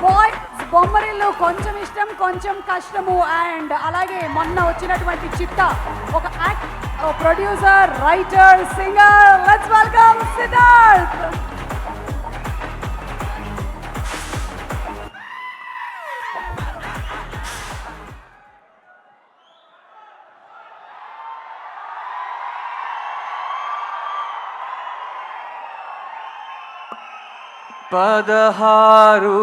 Boys Bommarillu కొంచెం ఇష్టం కొంచెం కష్టము. అండ్ అలాగే మొన్న వచ్చినటువంటి చిట్ట ఒక act, producer, writer, singer. Let's welcome Siddharth. పదహారు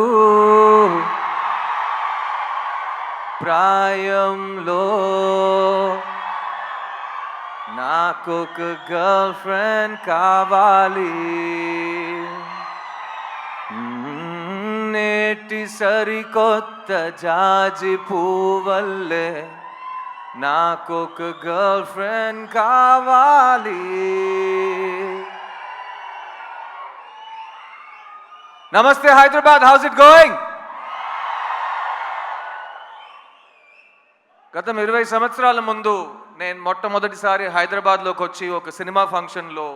ప్రాయంలో నాకొక గర్ల్ ఫ్రెండ్ కావాలి. నేటి సరికొత్త జాజి పువ్వల్లే నాకొక గర్ల్ ఫ్రెండ్ కావాలి. నమస్తే హైదరాబాద్, హౌస్ ఇట్ గోయింగ్? గత 20 సంవత్సరాల ముందు నేను మొట్టమొదటిసారి హైదరాబాద్లోకి వచ్చి ఒక సినిమా ఫంక్షన్లో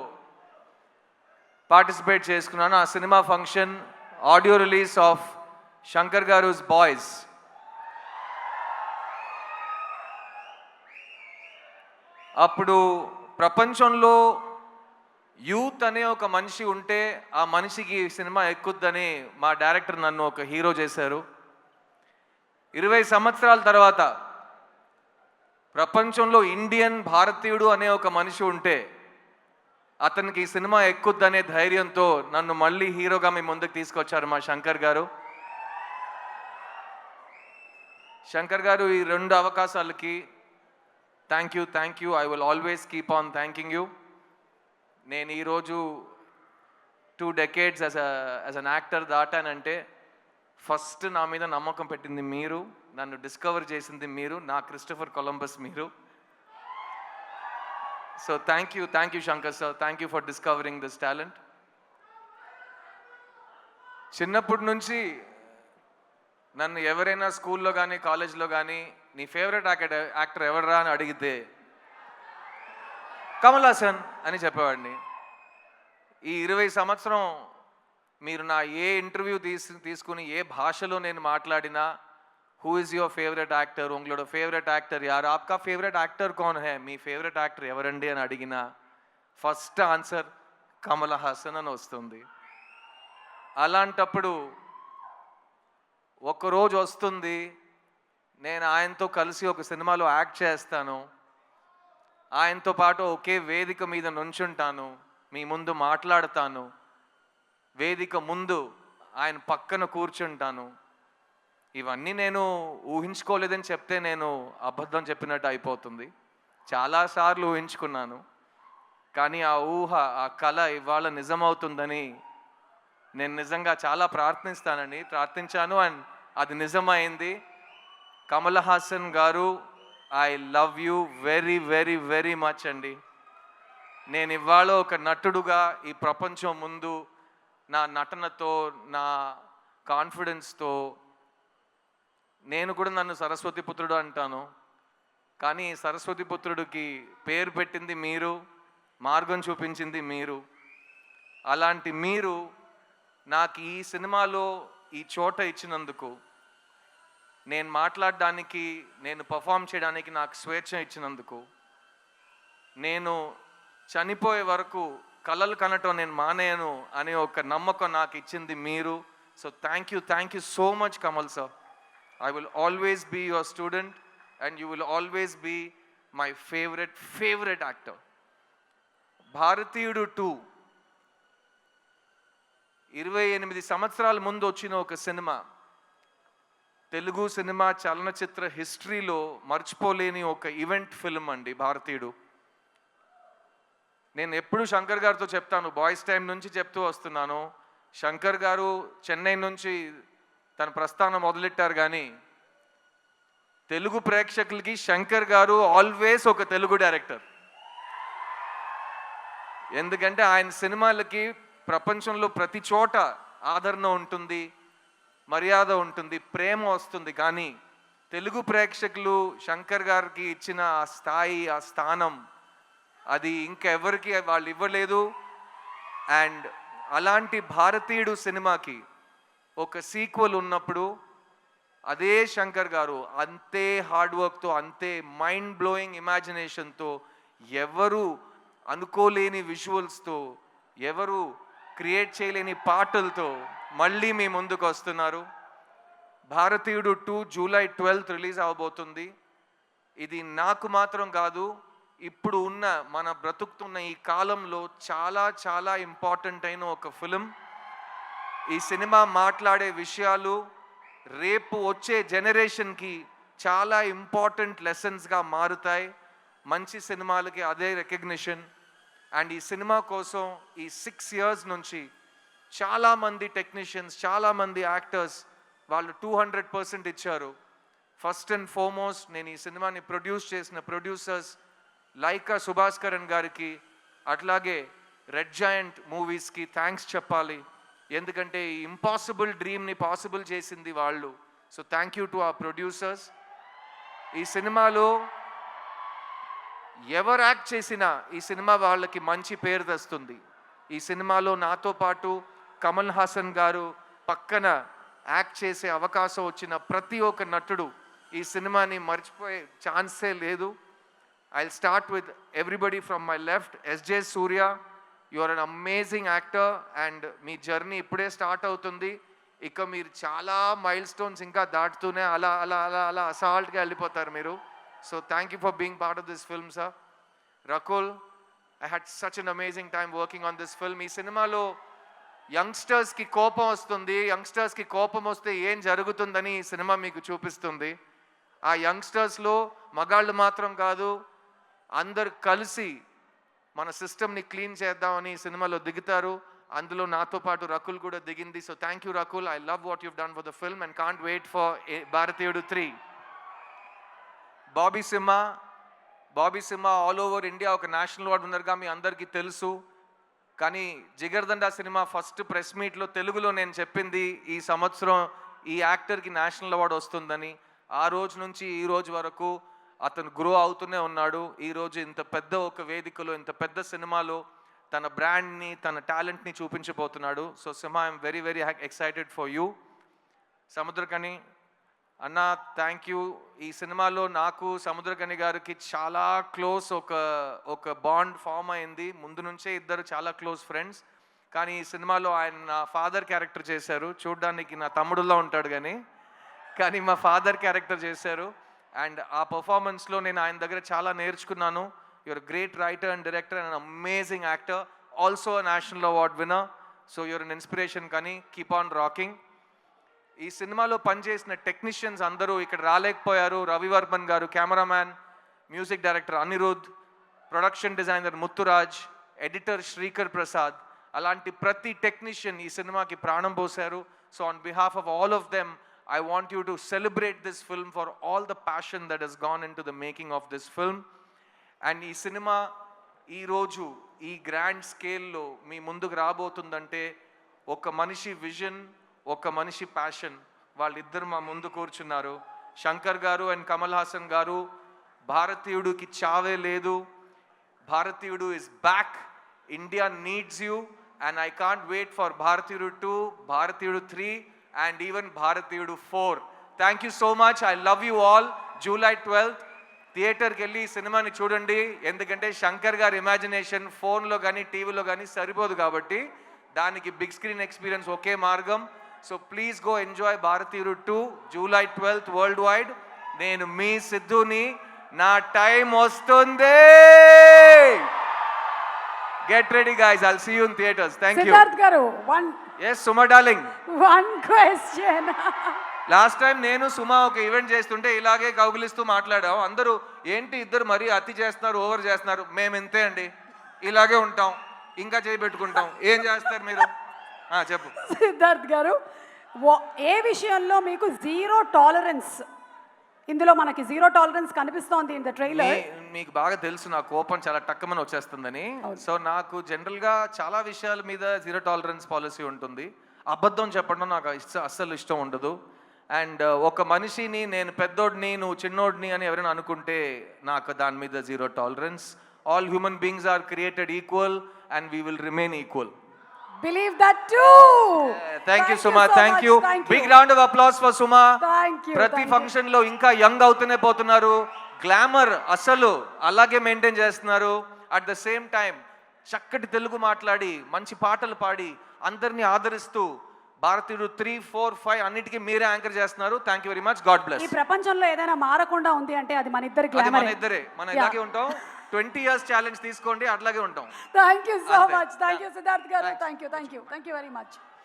పార్టిసిపేట్ చేసుకున్నాను. ఆ సినిమా function audio release of Shankar గారుస్ బాయ్స్. అప్పుడు ప్రపంచంలో యూత్ అనే ఒక మనిషి ఉంటే ఆ మనిషికి సినిమా ఎక్కుద్దని మా డైరెక్టర్ నన్ను ఒక హీరో చేశారు. 20 సంవత్సరాల తర్వాత ప్రపంచంలో ఇండియన్ భారతీయుడు అనే ఒక మనిషి ఉంటే అతనికి ఈ సినిమా ఎక్కుద్దనే ధైర్యంతో నన్ను మళ్ళీ హీరోగా మీ ముందుకు తీసుకొచ్చారు మా శంకర్ గారు. శంకర్ గారు, ఈ 2 అవకాశాలకి thank you. I will always keep on thanking you. నేను ఈరోజు 2 decades యాజ్ అన్ యాక్టర్ దాటానంటే ఫస్ట్ నా మీద నమ్మకం పెట్టింది మీరు, నన్ను డిస్కవర్ చేసింది మీరు, నా క్రిస్టఫర్ కొలంబస్ మీరు. So thank you Shankar sir, thank you for discovering this talent. చిన్నప్పటి నుంచి నన్ను ఎవరైనా స్కూల్లో కానీ కాలేజ్లో కానీ నీ ఫేవరెట్ యాక్టర్ ఎవడరా అని అడిగితే కమల్ హాసన్ అని చెప్పేవాడిని. ఈ 20 సంవత్సరం మీరు నా ఏ ఇంటర్వ్యూ తీసుకుని ఏ భాషలో నేను మాట్లాడినా who is your favourite actor, ఉంగళోడ ఫేవరెట్ యాక్టర్ యార్, ఆప్కా ఫేవరెట్ యాక్టర్ కౌన్ హై, మీ ఫేవరెట్ యాక్టర్ ఎవరండి అని అడిగినా ఫస్ట్ ఆన్సర్ కమల్ హాసన్ అని వస్తుంది. అలాంటప్పుడు ఒకరోజు వస్తుంది నేను ఆయనతో కలిసి ఒక సినిమాలో యాక్ట్ చేస్తాను, ఆయనతో పాటు ఒకే వేదిక మీద నుంచుంటాను, మీ ముందు మాట్లాడతాను, వేదిక ముందు ఆయన పక్కన కూర్చుంటాను. ఇవన్నీ నేను ఊహించుకోలేదని చెప్తే నేను అబద్ధం చెప్పినట్టు అయిపోతుంది. చాలాసార్లు ఊహించుకున్నాను, కానీ ఆ ఊహ, ఆ కళ ఇవాళ నిజమవుతుందని నేను నిజంగా చాలా ప్రార్థించాను. అండ్ అది నిజమైంది. కమల్ హాసన్ గారు, I love you very very very much అండి. నేను ఇవాళ ఒక నటుడుగా ఈ ప్రపంచం ముందు నా నటనతో, నా కాన్ఫిడెన్స్తో, నేను కూడా నన్ను సరస్వతి పుత్రుడు అంటాను, కానీ సరస్వతి పుత్రుడికి పేరు పెట్టింది మీరు, మార్గం చూపించింది మీరు. అలాంటి మీరు నాకు ఈ సినిమాలో ఈ చోట ఇచ్చినందుకు, నేను మాట్లాడడానికి, నేను పర్ఫామ్ చేయడానికి నాకు స్వేచ్ఛ ఇచ్చినందుకు, నేను చనిపోయే వరకు కలలు కనటం నేను మానేయను అనే ఒక నమ్మకం నాకు ఇచ్చింది మీరు. So thank you so much Kamal sir. I will always be your student and you will always be my favourite actor. Bharateeyudu 2 28 సంవత్సరాల ముందు వచ్చిన ఒక సినిమా, తెలుగు సినిమా చలనచిత్ర హిస్టరీలో మర్చిపోలేని ఒక ఈవెంట్ ఫిల్మ్ అండి భారతీయుడు. నేను ఎప్పుడు శంకర్ గారితో చెప్తాను, బాయ్స్ టైం నుంచి చెప్తూ వస్తున్నాను, శంకర్ గారు చెన్నై నుంచి తన ప్రస్థానం మొదలెట్టారు, కానీ తెలుగు ప్రేక్షకులకి శంకర్ గారు ఆల్వేస్ ఒక తెలుగు డైరెక్టర్. ఎందుకంటే ఆయన సినిమాలకి ప్రపంచంలో ప్రతి చోట ఆదరణ ఉంటుంది, మర్యాద ఉంటుంది, ప్రేమ వస్తుంది. కానీ తెలుగు ప్రేక్షకులు శంకర్ గారికి ఇచ్చిన ఆ స్థాయి, ఆ స్థానం, అది ఇంకెవరికి వాళ్ళు ఇవ్వలేదు. అండ్ అలాంటి భారతీయుడు సినిమాకి ఒక సీక్వెల్ ఉన్నప్పుడు అదే శంకర్ గారు అంతే హార్డ్ వర్క్తో, అంతే మైండ్ బ్లోయింగ్ ఇమాజినేషన్తో, ఎవరు అనుకోలేని విజువల్స్తో, ఎవరు క్రియేట్ చేయలేని పాటలతో మళ్ళీ మీ ముందుకు వస్తున్నారు. భారతీయుడు 2 జూలై 12 రిలీజ్ అవబోతుంది. ఇది నాకు మాత్రం కాదు, ఇప్పుడు ఉన్న మన బ్రతుకుతున్న ఈ కాలంలో చాలా చాలా ఇంపార్టెంట్ అయిన ఒక ఫిలిం. ఈ సినిమా మాట్లాడే విషయాలు రేపు వచ్చే జనరేషన్కి చాలా ఇంపార్టెంట్ లెసన్స్గా మారుతాయి. మంచి సినిమాలకి అదే రికగ్నిషన్. అండ్ ఈ సినిమా కోసం ఈ 6 ఇయర్స్ నుంచి చాలామంది టెక్నీషియన్స్, చాలామంది యాక్టర్స్ వాళ్ళు 200% ఇచ్చారు. ఫస్ట్ అండ్ ఫార్మోస్ట్ నేను ఈ సినిమాని ప్రొడ్యూస్ చేసిన ప్రొడ్యూసర్స్ లైకా సుభాస్కరన్ గారికి, అట్లాగే రెడ్ జాయింట్ మూవీస్కి థ్యాంక్స్ చెప్పాలి. ఎందుకంటే ఈ ఇంపాసిబుల్ డ్రీమ్ని పాసిబుల్ చేసింది వాళ్ళు. So thank you to our producers. ఈ సినిమాలో ఎవరు యాక్ట్ చేసినా ఈ సినిమా వాళ్ళకి మంచి పేరు తెస్తుంది. ఈ సినిమాలో నాతో పాటు కమల్ హాసన్ గారు పక్కన యాక్ట్ చేసే అవకాశం వచ్చిన ప్రతి ఒక్క నటుడు ఈ సినిమాని మర్చిపోయే ఛాన్సే లేదు. I'll start with everybody from my left. SJ Suryah, you are an amazing actor and మీ జర్నీ ఇప్పుడే స్టార్ట్ అవుతుంది. ఇక మీరు చాలా మైల్ స్టోన్స్ ఇంకా దాటుతూనే అలా అలా అలా అలా అసాల్ట్గా వెళ్ళిపోతారు మీరు. So thank you for being part of this film sir. Rakul, I had such an amazing time working on this film. ఈ సినిమాలో యంగ్స్టర్స్కి కోపం వస్తుంది, యంగ్స్టర్స్కి కోపం వస్తే ఏం జరుగుతుందని ఈ సినిమా మీకు చూపిస్తుంది. ఆ యంగ్స్టర్స్లో మగాళ్ళు మాత్రం కాదు, అందరు కలిసి మన సిస్టమ్ని క్లీన్ చేద్దామని ఈ సినిమాలో దిగుతారు. అందులో నాతో పాటు రకుల్ కూడా దిగింది. So thank you Rakul. I love what you've done for the film and can't wait for Bharateeyudu 3. Bobby Simha all over India ఒక నేషనల్ అవార్డు విన్నర్గా మీ అందరికీ తెలుసు. కానీ జిగర్దండా సినిమా ఫస్ట్ ప్రెస్ మీట్లో తెలుగులో నేను చెప్పింది ఈ సంవత్సరం ఈ యాక్టర్కి నేషనల్ అవార్డు వస్తుందని. ఆ రోజు నుంచి ఈ రోజు వరకు అతను గ్రో అవుతూనే ఉన్నాడు. ఈరోజు ఇంత పెద్ద ఒక వేదికలో, ఇంత పెద్ద సినిమాలో తన బ్రాండ్ని, తన టాలెంట్ని చూపించబోతున్నాడు. So Simha, I'm very very excited for you. Samuthirakani అన్న, థ్యాంక్ యూ. ఈ సినిమాలో నాకు సముద్రకని గారికి చాలా క్లోజ్ ఒక బాండ్ ఫామ్ అయింది. ముందు నుంచే ఇద్దరు చాలా క్లోజ్ ఫ్రెండ్స్. కానీ ఈ సినిమాలో ఆయన నా ఫాదర్ క్యారెక్టర్ చేశారు. చూడ్డానికి నా తమ్ముడులా ఉంటాడు కానీ మా ఫాదర్ క్యారెక్టర్ చేశారు. అండ్ ఆ పర్ఫార్మెన్స్లో నేను ఆయన దగ్గర చాలా నేర్చుకున్నాను. Your great writer and director and amazing actor, also national award winner. So your an inspiration. కానీ కీప్ ఆన్ రాకింగ్. ఈ సినిమాలో పనిచేసిన టెక్నీషియన్స్ అందరూ ఇక్కడ రాలేకపోయారు. రవివర్మన్ గారు cameraman, music director Anirudh, production designer Muthuraj, editor Srikar Prasad, అలాంటి ప్రతి టెక్నీషియన్ ఈ సినిమాకి ప్రాణం పోశారు. So on behalf of all of them I want you to celebrate this film for all the passion that has gone into the making of this film. And ee cinema ee roju ee grand scale lo mee munduku raabotundante oka manishi vision, oka manishi passion valliddaru ma mundu koorchunnaru. Shankar garu and Kamal Hassan garu, Bharatiyudu ki chave ledu, Bharatiyudu is back, India needs you, and I can't wait for Bharatiyudu 2, Bharatiyudu 3 and even Bharatiyudu 4. Thank you so much. I love you all. July 12th థియేటర్కి వెళ్ళి సినిమాని చూడండి. ఎందుకంటే శంకర్ గారి imagination ఫోన్లో కానీ టీవీలో కానీ సరిపోదు కాబట్టి దానికి బిగ్ స్క్రీన్ ఎక్స్పీరియన్స్ ఒకే మార్గం. సో ప్లీజ్ గో ఎంజాయ్ భారతీయుడు 2 July 12th వరల్డ్ వైడ్. నేను మీ సిద్ధుని, నా టైం వస్తుంది. Get ready guys, I'll see you in theaters. Thank you. Siddharth గారు, Yes, Suma darling. one question. Last time నేను సుమా ఒక ఈవెంట్ చేస్తుంటే ఇలాగే కౌగిలిస్తూ మాట్లాడాం. అందరూ ఏంటి ఇద్దరు మరీ అతి చేస్తున్నారు, ఓవర్ చేస్తున్నారు. మేము ఇంతే అండి, ఇలాగే ఉంటాం, ఇంకా చేయబెట్టుకుంటాం. ఏం చేస్తారు మీరు? చెప్పు సిద్ధార్థ్ గారు, ఏ విషయంలో మీకు జీరో టాలరెన్స్? ఇందులో మనకి జీరో టాలరెన్స్ కనిపిస్తోంది ఇన్ ద ట్రైలర్. మీకు బాగా తెలుసు నా కోపం చాలా టక్కమని వచ్చేస్తుందని. సో నాకు జనరల్గా చాలా విషయాల మీద జీరో టాలరెన్స్ పాలసీ ఉంటుంది. అబద్ధం చెప్పడం నాకు అస్సలు ఇష్టం ఉండదు. అండ్ ఒక మనిషిని నేను పెద్దోడిని నువ్వు చిన్నోడిని అని ఎవరైనా అనుకుంటే నాకు దాని మీద zero tolerance. All human beings are created equal and we will remain equal. Believe that too. Thank you Suma, so thank much, you. thank big round of applause for Suma. Thank you, ప్రతి thank you. ఫంక్షన్ లో ఇంకా young అవుతూనే పోతున్నారు. Glamour అసలు అలాగే maintain చేస్తున్నారు. At the same time చక్కటి తెలుగు మాట్లాడి మంచి పాటలు పాడి అందరినీ ఆదరిస్తూ భారతీయుడు 3, 4, 5 అన్నిటికీ మీరే యాంకర్ చేస్తున్నారు. Thank you very much. God bless. ఈ ప్రపంచంలో ఏదైనా మారకుండా ఉంది అంటే అది మన ఇద్దరి అది మన గ్లామర్. ఇద్దరే, మనం ఇలాగే ఉంటాం. 20 years ఛాలెంజ్ తీసుకోండి, అట్లాగే ఉంటాం. థ్యాంక్ యూ సో అంతే. మచ్. థ్యాంక్ యూ సిద్ధార్థ్ గారు. Thank you very much.